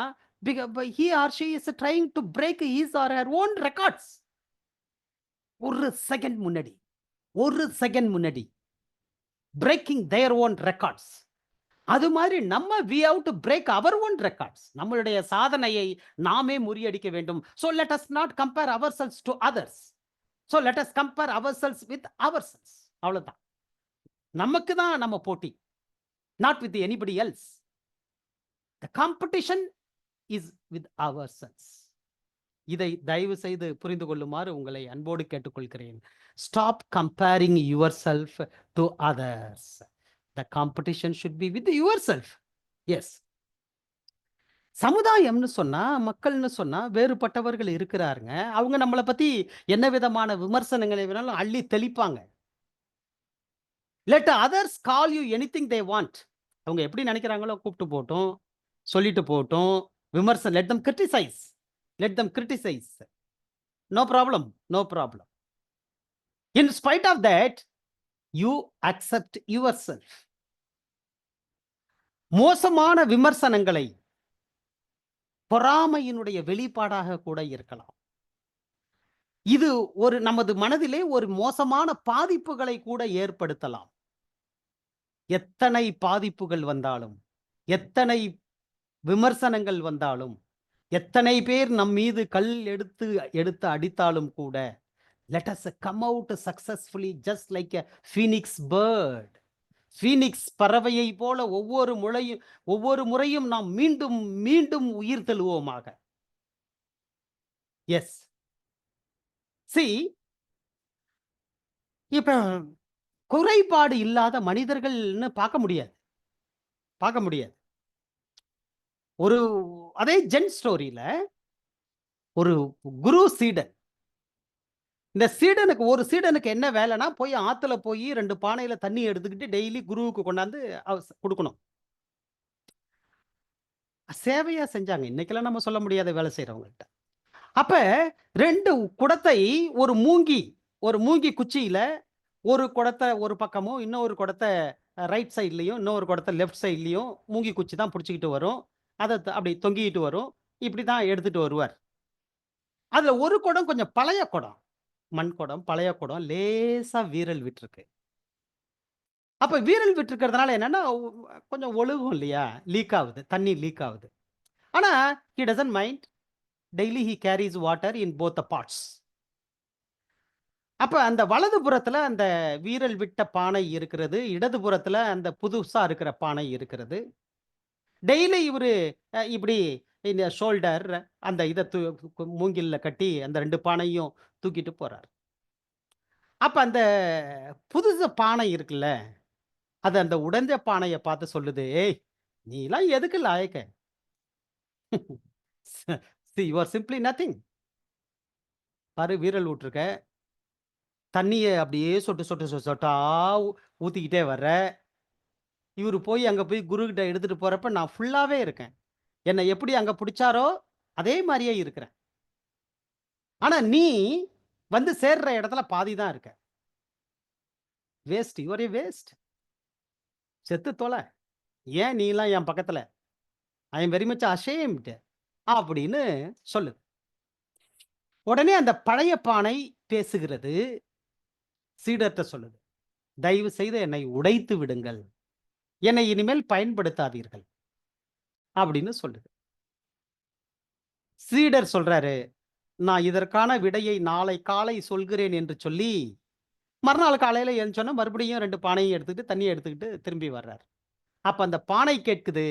B: he or she is trying to break his or her own records. ஒரு செகண்ட் முன்னாடி breaking their own records. அது மாதிரி நம்ம we have to break our own records. நம்மளுடைய சாதனையை நாமே முறியடிக்க வேண்டும். So let us not compare ourselves to others. So let us compare ourselves with ourselves. அவ்வளவுதான். நமக்கு தான் நம்ம போட்டி, not with anybody else. The competition is with ourselves. இதை தயவு செய்து புரிந்து கொள்ளுமாறு உங்களை அன்போடு கேட்டுக்கொள்கிறேன். Stop comparing yourself to others. The competition should be with yourself. Yes. சமுதாயம்னு சொன்னா, மக்கள்னு சொன்னா வேறுபட்டவர்கள் இருக்கிறாருங்க. அவங்க நம்மளை பத்தி என்ன விதமான விமர்சனங்களை வேணாலும் அள்ளி தெளிப்பாங்க. Let others call you anything they want. அவங்க எப்படி நினைக்கிறாங்களோ கூப்பிட்டு போட்டும், சொல்லிட்டு போட்டும், விமர்சனம். Let them criticize. No problem. In spite of that, you accept yourself. மோசமான விமர்சனங்களை பொறாமையினுடைய வெளிப்பாடாக கூட இருக்கலாம். இது ஒரு நமது மனதிலே ஒரு மோசமான பாதிப்புகளை கூட ஏற்படுத்தலாம். எத்தனை பாதிப்புகள் வந்தாலும், எத்தனை விமர்சனங்கள் வந்தாலும், எத்தனை பேர் நம் மீது கல் எடுத்து அடித்தாலும் கூட Let us come out successfully just like a phoenix bird. Phoenix பறவையை போல ஒவ்வொரு முறையும் நாம் மீண்டும் மீண்டும் உயிர் தெழுவோமாக. எஸ். சி, இப்ப குறைபாடு இல்லாத மனிதர்கள்னு பார்க்க முடியாது. ஒரு அதே ஜென் ஸ்டோரியில ஒரு குரு சீடன். இந்த ஒரு சீடனுக்கு என்ன வேலைன்னா, போய் ஆத்துல போய் 2 பானையில தண்ணி எடுத்துக்கிட்டு டெய்லி குருவுக்கு கொண்டாந்து குடுக்கணும். சேவையா செஞ்சாங்க. இன்னைக்கெல்லாம் நம்ம சொல்ல முடியாத வேலை செய்றவங்கள்ட்ட. அப்ப 2 குடத்தை ஒரு மூங்கி குச்சியில ஒரு குடத்த ஒரு பக்கமும், இன்னொரு குடத்த ரைட் சைட்லயும், இன்னொரு குடத்த லெஃப்ட் சைட்லயும் மூங்கி குச்சி தான் புடிச்சுக்கிட்டு வரும். அப்படி தொங்கிட்டு வரும். இப்படி தான் எடுத்துட்டு வருவார். அதுல ஒரு குடம் கொஞ்சம் பழைய குடம். மண் குடம், பழைய குடம், லேசா வீரல் விட்டுருக்கு. அப்ப வீரல் விட்டுருக்கிறதுனால என்னன்னா, கொஞ்சம் ஒழுகும் இல்லையா? லீக் ஆகுது. தண்ணி லீக் ஆகுது. ஆனா, he doesn't mind. Daily he carries water in both the pots. அப்ப அந்த வலது புறத்துல அந்த வீரல் விட்ட பானை இருக்கிறது. இடது புறத்துல அந்த புதுசா இருக்கிற பானை இருக்கிறது. டெய்லி இவரு இப்படி இந்த ஷோல்டர் அந்த இத மூங்கில்ல கட்டி அந்த 2 பானையும் தூக்கிட்டு போறாரு. அப்ப அந்த புதுசு பானை இருக்குல்ல, அது அந்த உடைஞ்ச பானைய பார்த்து சொல்லுது, "ஏய்! நீலாம் எதுக்கு லாயக்கு? See, you are simply nothing." பாரு வீரல் விட்டுருக்க. தண்ணிய அப்படியே சொட்டா ஊத்திக்கிட்டே வர்ற. இவரு அங்க போய் குருகிட்ட எடுத்துட்டு போறப்ப நான் ஃபுல்லாவே இருக்கேன். என்ன எப்படி அங்க புடிச்சாரோ, அதே மாரியே இருக்கிறேன். ஆனா நீ வந்து சேர்ற இடத்துல பாதி தான் இருக்க. Waste. You are a waste. செத்து தொல. ஏன் நீலாம் என் பக்கத்துல? ஐ அம் வெரி மச் அஷேம்ட் அப்படின்னு சொல்லுது. உடனே அந்த பழைய பானை பேசுகிறது. சீடர்ட்ட சொல்லுது. தயவு செய்து என்னை உடைத்து விடுங்கள். என்னை இனிமேல் பயன்படுத்தாதீர்கள். அப்படின்னு சொல்லுது. சீடர் சொல்றாரு, நான் இதற்கான விடையை நாளை காலை சொல்கிறேன் என்று சொல்லி, மறுநாள் காலையில எழுந்தோன மறுபடியும் 2 பானையும் எடுத்துக்கிட்டு, தண்ணிய எடுத்துக்கிட்டு திரும்பி வர்றார். அப்ப அந்த பானை கேட்குது,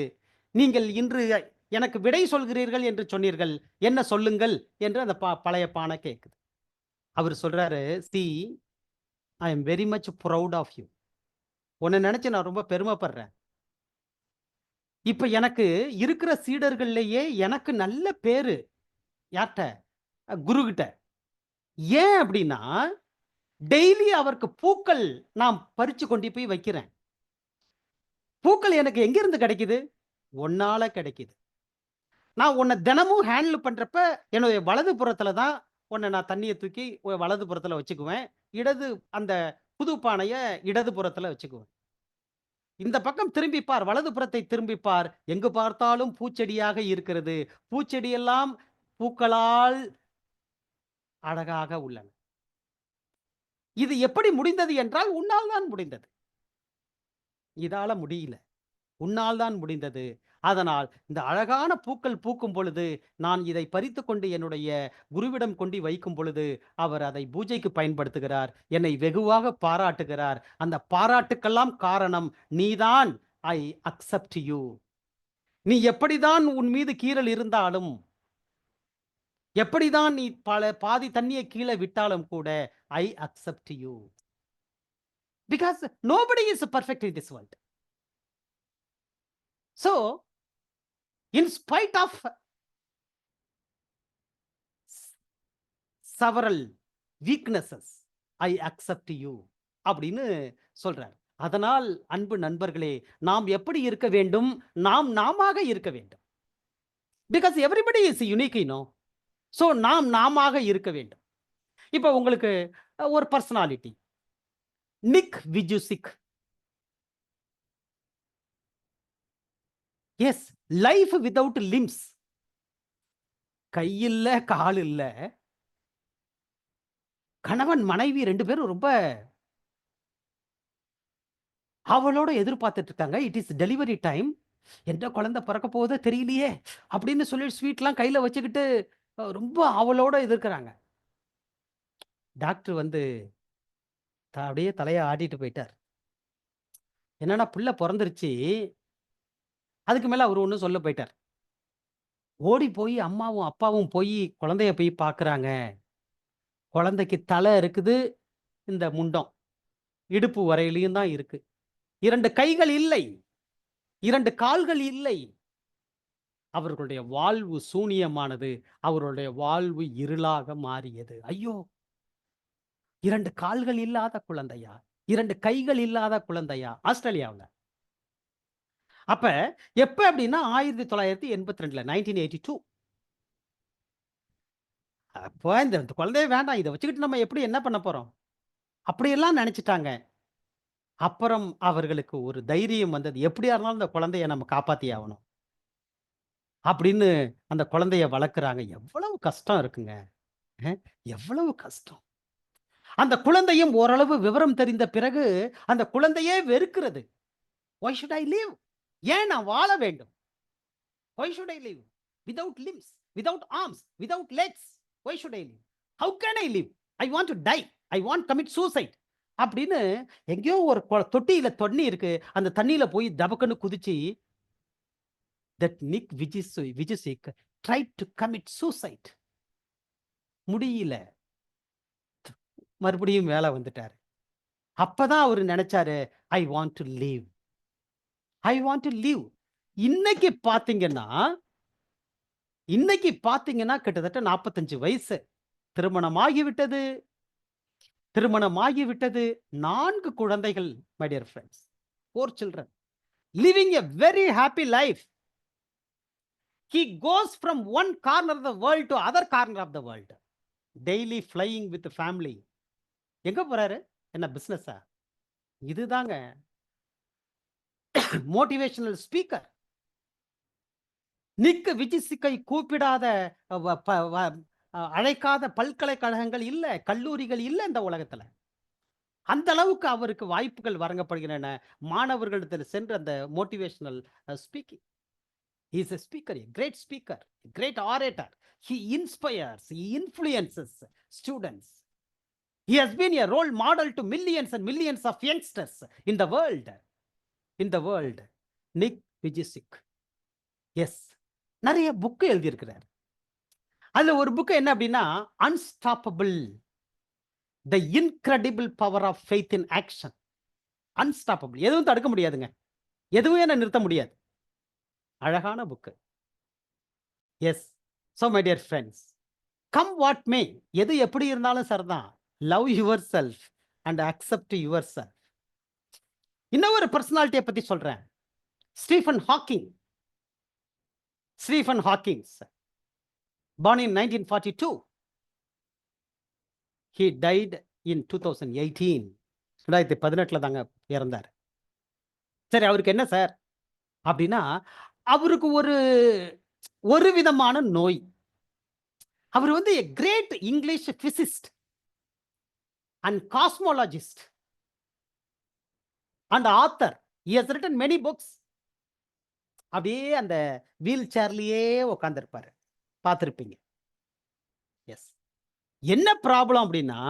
B: நீங்கள் இன்று எனக்கு விடை சொல்கிறீர்கள் என்று சொன்னீர்கள். என்ன சொல்லுங்கள் என்று அந்த பழைய பானை கேட்குது. அவரு சொல்றாரு, "See, I am very much proud of you. உன்னை நினைச்சு நான் ரொம்ப பெருமைப்படுறேன். இப்ப எனக்கு இருக்கிற சீடர்கள்லயே எனக்கு நல்ல பேரு. யார்ட்ட? குருகிட்ட. ஏன் அப்படின்னா, டெய்லி அவருக்கு பூக்கள் நான் பறிச்சு கொண்டு போய் வைக்கிறேன். பூக்கள் எனக்கு எங்கிருந்து கிடைக்குது? உன்னால கிடைக்குது. நான் உன்னை தினமும் ஹேண்டில் பண்றப்ப என்னுடைய வலது புறத்துல தான் உன்னை நான் தண்ணிய தூக்கி வலது புறத்துல வச்சுக்குவேன். அந்த புது பானைய இடது புறத்துல வச்சுக்குவேன். இந்த பக்கம் திரும்பி பார், வலது புறத்தை திரும்பி பார். எங்கு பார்த்தாலும் பூச்செடியாக இருக்கிறது. பூச்செடியெல்லாம் பூக்களால் அழகாக உள்ளன. இது எப்படி முடிந்தது என்றால், உன்னால் தான் முடிந்தது. இதால முடியல. உன்னால் தான் முடிந்தது. அதனால் இந்த அழகான பூக்கள் பூக்கும் பொழுது, நான் இதை பறித்துக்கொண்டு என்னுடைய குருவிடம் கொண்டு வைக்கும் பொழுது, அவர் அதை பூஜைக்கு பயன்படுத்துகிறார். என்னை வெகுவாக பாராட்டுகிறார். அந்த பாராட்டுக்கெல்லாம் காரணம் நீதான். I accept you. நீ எப்படிதான் உன் மீது கீறல் இருந்தாலும், எப்படிதான் நீ பாதி தண்ணிய கீழ விட்டாலும் கூட, I accept you. Because nobody is perfect in this world. So, in spite of several weaknesses, I accept you அப்படின்னு சொல்றார். அதனால் அன்பு நண்பர்களே, நாம் எப்படி இருக்க வேண்டும்? நாம் நாமாக இருக்க வேண்டும். Because everybody is unique, you know. So, நாம் நாமாக இருக்க வேண்டும். இப்ப உங்களுக்கு ஒரு personality. Nick Vujicic. Yes, life without limbs. கை இல்ல, கால் இல்ல. கணவன் மனைவி 2 பேரும் ரொம்ப அவளோட எதிர்பார்த்துட்டு இருக்காங்க. It is delivery time. எந்த குழந்தை பிறக்க போதோ தெரியலையே அப்படின்னு சொல்லி ஸ்வீட்லாம் கையில வச்சுக்கிட்டு ரொம்ப அவளோட எதிர்க்கிறாங்க. டாக்டர் வந்து அப்படியே தலைய ஆட்டிட்டு போயிட்டார். என்னன்னா புள்ள பொறந்துருச்சு. அதுக்கு மேல அவரு ஒண்ணும் சொல்ல போயிட்டார். ஓடி போய் அம்மாவும், அப்பாவும் போய் குழந்தைய போய் பார்க்குறாங்க. குழந்தைக்கு தலை இருக்குது, இந்த முண்டம். இடுப்பு வரையிலயும் தான் இருக்கு. 2 கைகள் இல்லை. 2 கால்கள் இல்லை. அவர்களுடைய வாழ்வு சூனியமானது. அவருடைய வாழ்வு இருளாக மாறியது. ஐயோ! 2 கால்கள் இல்லாத குழந்தையா? 2 கைகள் இல்லாத குழந்தையா? ஆஸ்திரேலியாவுல. அப்ப எப்ப அப்படின்னா 1982ல 1982. அப்ப இந்த குழந்தையே வேண்டாம். இத வச்சுக்கிட்டு நம்ம எப்படி என்ன பண்ண போறோம்? அப்படியெல்லாம் நெனச்சுட்டாங்க. அப்புறம் அவர்களுக்கு ஒரு தைரியம் வந்தது. எப்படியா இருந்தாலும் இந்த குழந்தைய நம்ம காப்பாத்தியே ஆவணும். அப்படின்னு அந்த குழந்தைய வளர்க்குறாங்க. எவ்வளவு கஷ்டம் இருக்குங்க. அ எவ்வளவு கஷ்டம். அந்த குழந்தையும் ஓரளவு விவரம் தெரிந்த பிறகு, அந்த குழந்தையே வெறுக்கிறது. "Why should I live? ஏன் நான் வாழ வேண்டும்? Why should I live? Without limbs, without arms, without legs. Why should I live? How can I live? I want to die. I want commit suicide." அப்படின்னு எங்கேயோ ஒரு தொட்டியில தண்ணி இருக்கு. அந்த தண்ணீல போய் டபக்குன்னு குதிச்சு, that Nick Vujicic tried to commit suicide. முடியல. மறுபடியும் மேல வந்துட்டாரு. அப்பதான் அவரு நெனச்சாரு, I want to live. I want to live. இன்னைக்கு பாத்தீங்கன்னா கிட்டத்தட்ட 45 வயசு. திருமணமாகிவிட்டது. 4 குழந்தைகள், my dear friends. 4 children. Living a very happy life. He goes from one corner of the world to other corner of the world. Daily flying with the family. எங்க போறாரு? என்ன பிசினஸா? இதுதாங்க மோட்டிவேஷனல் ஸ்பீக்கர். நிக் விஜிசிக்கை கூப்பிடாத, அழைக்காத பல்கலைக்கழகங்கள் இல்ல, கல்லூரிகள் இல்ல இந்த உலகத்துல. அந்த அளவுக்கு அவருக்கு வாய்ப்புகள் வழங்கப்படுகின்றன. மாணவர்களிடத்தில் சென்று அந்த motivational speaking. He is a speaker, a great orator. He inspires, he influences students. He has been a role model to millions and millions of youngsters in the world. Nick Vujicic. Yes. நிறைய book எழுதியிருக்கிறார். அதுல ஒரு book என்ன அப்படின்னா, unstoppable, the incredible power of faith in action. Unstoppable, எதுவும் தடுக்க முடியாதுங்க. எதுவும் என்ன நிறுத்த முடியாது. அழகான book. Yes. So my dear friends, come what may, எது எப்படி இருந்தாலும் சரிதான். Love yourself and accept yourself. இன்னும் ஒரு பர்சனாலிட்டியை பத்தி சொல்றேன். Stephen Hawking. Born in 1942. He died in 2018. 2018ல தாங்க இறந்தார். சரி, அவருக்கு என்ன சார் அப்படின்னா, அவருக்கு ஒரு விதமான நோய். அவர் வந்து a great English physicist and cosmologist and author. He has written many books. அப்படியே அந்த வீல் சேர்லயே உட்கார்ந்திருப்பாரு. பார்த்திருப்பீங்க. எஸ். என்ன ப்ராப்ளம் அப்படின்னா,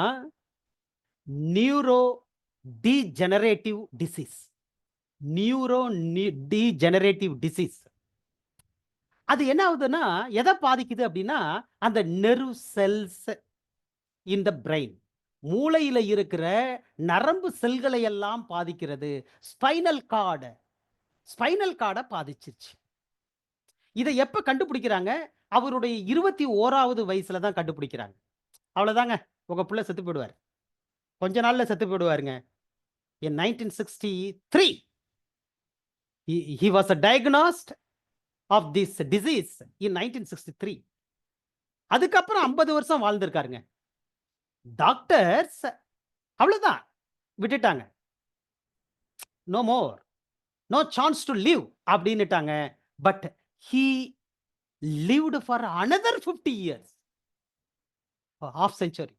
B: நியூரோ டீஜெனரேட்டிவ் டிசீஸ். அது என்ன ஆகுதுன்னா, எதை பாதிக்குது அப்படின்னா, அந்த nerve cells in the brain, மூளையில இருக்கிற நரம்பு செல்களை எல்லாம் பாதிக்கிறது. ஸ்பைனல் கார்டை பாதிச்சிருச்சு. இதை எப்ப கண்டுபிடிக்கிறாங்க? அவருடைய 21வது வயசுல தான் கண்டுபிடிக்கிறாங்க. அவ்வளவுதாங்க, உங்க புள்ள செத்து போயிடுவார். கொஞ்ச நாள்ல செத்து போயிடுவாருங்க. In 1963 he was diagnosed of this disease in 1963. அதுக்கப்புறம் 50 வருஷம் வாழ்ந்திருக்காருங்க. டாக்டர்ஸ் அவ்வளவுதான், விட்டுட்டாங்க. No more, no chance to live அப்படின்னுட்டாங்க. But he lived for another 50 years, a half century.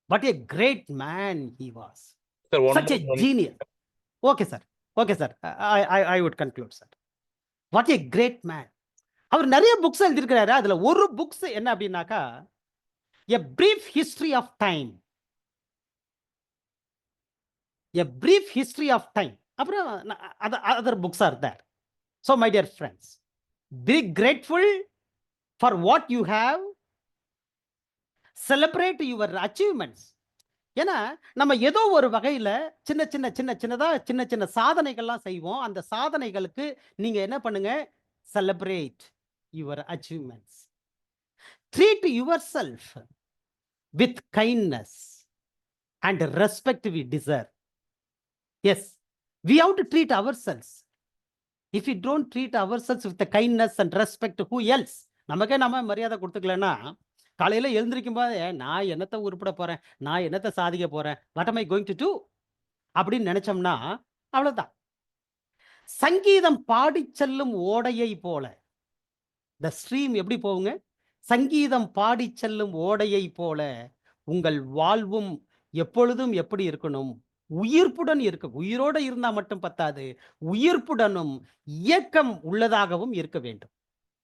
B: What a great man he was.
A: Sir,
B: Such a genius. Okay sir. I would conclude sir. What a great man. அவர் நிறைய books எழுதியிருக்கிறாரு. அதுல ஒரு books என்ன அப்படின்னாக்கா, A Brief History of Time. A brief history of time. அப்புறம் other books are there. So my dear friends, be grateful for what you have. Celebrate your achievements. ஏன்னா நம்ம ஏதோ ஒரு வகையில சின்ன சின்ன சாதனைகள்லாம் செய்வோம். அந்த சாதனைகளுக்கு நீங்க என்ன பண்ணுங்க? Celebrate your achievements. Treat yourself with kindness and respect we deserve. Yes, we have to treat ourselves. If we don't treat ourselves with the kindness and respect, who else? நமக்கே நாம மரியாதை கொடுத்துக்கலன்னா, காலையில எழுந்திருக்கும் போது நான் என்னத்த உருப்பட போறேன், நான் என்னத்த சாதிக்க போறேன், what am I going to do அப்படின்னு நினைச்சோம்னா அவ்வளவுதான். சங்கீதம் பாடிச் செல்லும் ஓடையை போல, the stream எப்படி போகுங்க? சங்கீதம் பாடிச் செல்லும் ஓடையை போல உங்கள் வாழ்வும் எப்பொழுதும் எப்படி இருக்கணும்? உயிர்ப்புடன் இருக்க. உயிரோட இருந்தா மட்டும் பத்தாது, உயிர்ப்புடனும் இயக்கம் உள்ளதாகவும் இருக்க வேண்டும்.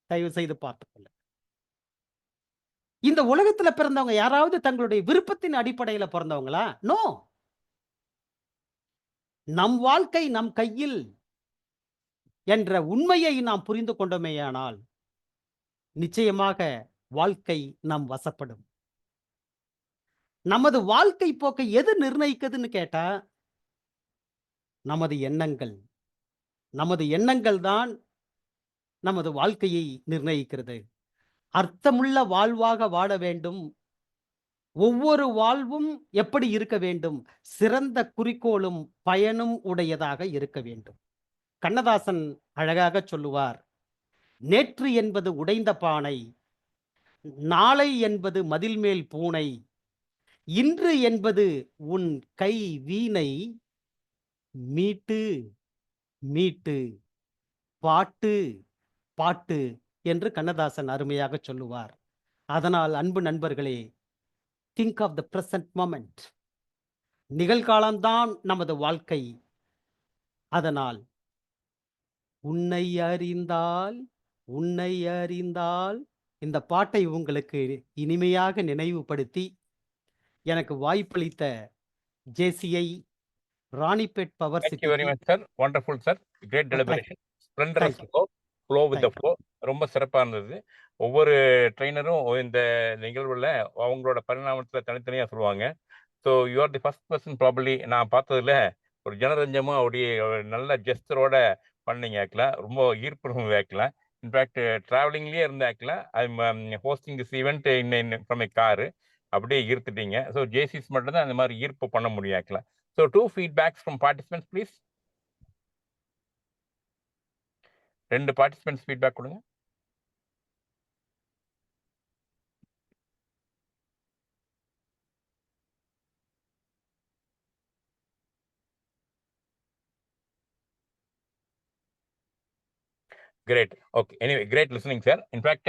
B: தயவு செய்து பார்த்துக்கொள்ள. இந்த உலகத்துல பிறந்தவங்க யாராவது தங்களுடைய விருப்பத்தின் அடிப்படையில பிறந்தவங்களா? நோ. நம் வாழ்க்கை நம் கையில் என்ற உண்மையை நாம் புரிந்து கொண்டோமேயானால் நிச்சயமாக வாழ்க்கை நம் வசப்படும். நமது வாழ்க்கை போக்கை எது நிர்ணயிக்குதுன்னு கேட்டா, நமது எண்ணங்கள். நமது எண்ணங்கள் தான் நமது வாழ்க்கையை நிர்ணயிக்கிறது. அர்த்தமுள்ள வாழ்வாக வாழ வேண்டும். ஒவ்வொரு வாழ்வும் எப்படி இருக்க வேண்டும்? சிறந்த குறிக்கோளும் பயனும் உடையதாக இருக்க வேண்டும். கண்ணதாசன் அழகாக சொல்லுவார், நேற்று என்பது உடைந்த பானை, நாளை என்பது மதில் மேல் பூனை, இன்று என்பது உன் கை வீணை, மீட்டு மீட்டு பாட்டு பாட்டு என்று கண்ணதாசன் அருமையாக சொல்லுவார். அதனால் அன்பு நண்பர்களே, think of the present moment. நிகழ்காலம்தான் நமது வாழ்க்கை. அதனால் உன்னை அறிந்தால் உன்னை அறிந்தால் இந்த பாட்டை உங்களுக்கு இனிமையாக நினைவுபடுத்தி எனக்கு வாய்ப்பளித்த JCI Ranipet power
A: Thank you very much, sir. Wonderful, sir. Great deliberation. Splendorous flow with the flow. ரொம்ப சிறப்பா இருந்தது. ஒவ்வொரு ட்ரெயினரும் இந்த நிகழ்வுல அவங்களோட பரிணாமத்துல தனித்தனியா சொல்லுவாங்க. So you are the first person probably நான் பார்த்ததுல ஒரு ஜனரஞ்சமா அப்படியே நல்ல ஜெஸ்டரோட பண்ணீங்க ஆக்சுவலா. ரொம்ப ஈர்ப்பு ஆக்சுவலா. இன்ஃபேக்ட் டிராவலிங்லேயே இருந்த ஆக்சுவலா I hosting this event in from a car. அப்படியே ஈர்த்துட்டீங்க. ஸோ ஜேசிஸ் மட்டும் தான் அந்த மாதிரி ஈர்ப்பு பண்ண முடியும் ஆக்சுவலா. So 2 feedbacks from participants, please. 2 participants feedback கொடுங்க. Great. Okay. Anyway, great listening, sir. In fact,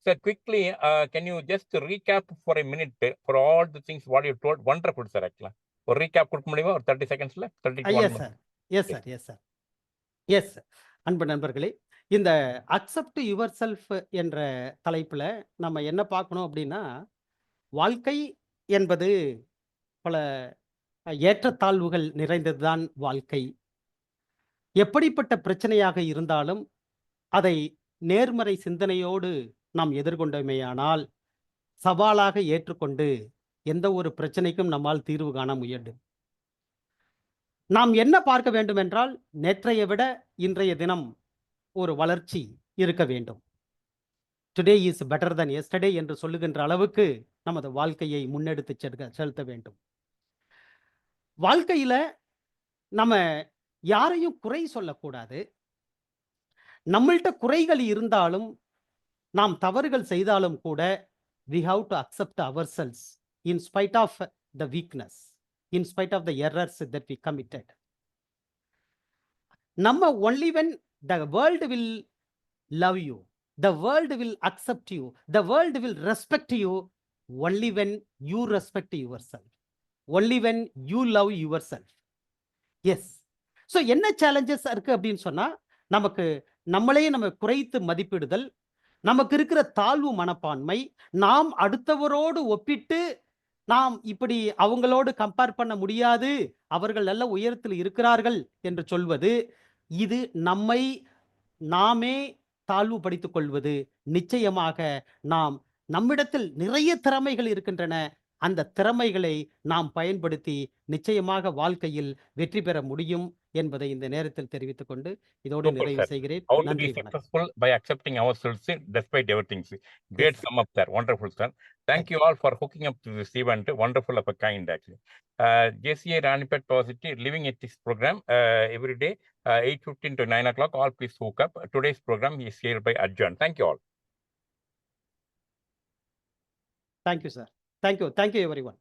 A: sir, quickly, can you just recap for a minute for all the things what you told? Wonderful, sir. Actually, ஒரு recap கொடுக்க முடியுமா? ஒரு 30 secondsல 30 to 1 minute.
B: Yes sir. அன்பு நண்பர்களே, இந்த accept your self என்ற தலைப்புல நம்ம என்ன பார்க்கணும் அப்படின்னா, வாழ்க்கை என்பது பல ஏற்றத்தாழ்வுகள் நிறைந்ததுதான் வாழ்க்கை. எப்படிப்பட்ட பிரச்சனையாக இருந்தாலும் அதை நேர்மறை சிந்தனையோடு நாம் எதிர்கொண்டோமேயானால் சவாலாக ஏற்றுக்கொண்டு எந்த ஒரு பிரச்சனைக்கும் நம்மால் தீர்வு காண முயலும். நாம் என்ன பார்க்க வேண்டும் என்றால், நேற்றைய விட இன்றைய தினம் ஒரு வளர்ச்சி இருக்க வேண்டும். Today is better than yesterday என்று சொல்லுகின்ற அளவுக்கு நமது வாழ்க்கையை முன்னெடுத்து செலுத்த வேண்டும். வாழ்க்கையில நம்ம யாரையும் குறை சொல்லக்கூடாது. நம்மள்ட்ட குறைகள் இருந்தாலும் நாம் தவறுகள் செய்தாலும் கூட we have to accept ourselves in spite of the weakness, in spite of the errors that we committed. நம்ம only when the world will love you, the world will accept you, the world will respect you, only when you respect yourself, only when you love yourself. Yes. So என்ன challenges இருக்கு அப்படின்னு சொன்னா, நமக்கு நம்மளே நம்ம குறைத்து மதிப்பிடுதல், நமக்கு இருக்கிற தாழ்வு மனப்பான்மை, நாம் அடுத்தவரோடு ஒப்பிட்டு நாம் இப்படி அவங்களோடு கம்பேர் பண்ண முடியாது, அவர்கள் நல்ல உயரத்தில் இருக்கிறார்கள் என்று சொல்வது, இது நம்மை நாமே தாழ்வுபடுத்திக் கொள்வது. நிச்சயமாக நாம் நம்மிடத்தில் நிறைய திறமைகள் இருக்கின்றன. அந்த திறமைகளை நாம் பயன்படுத்தி நிச்சயமாக வாழ்க்கையில் வெற்றி பெற முடியும் என்பதை இந்த நேரத்தில் தெரிவித்துக் கொண்டு இதோடு
A: Super,
B: நிறைவு
A: sir.
B: செய்கிறேன்.
A: How to be
B: நன்றி, வணக்கம்.
A: successful by accepting ourselves despite everything. Great
B: Yes.
A: sum up, sir. Wonderful, sir. Thank
B: Thank
A: you all for hooking up to this event. Wonderful of a kind, actually. JCA Ranipet Power City Living Ethics program every day, 8:15 to 9 o'clock. All please hook up. Today's program is hereby adjourned. Thank you all.
B: Thank you, sir. Thank you. Thank you, everyone.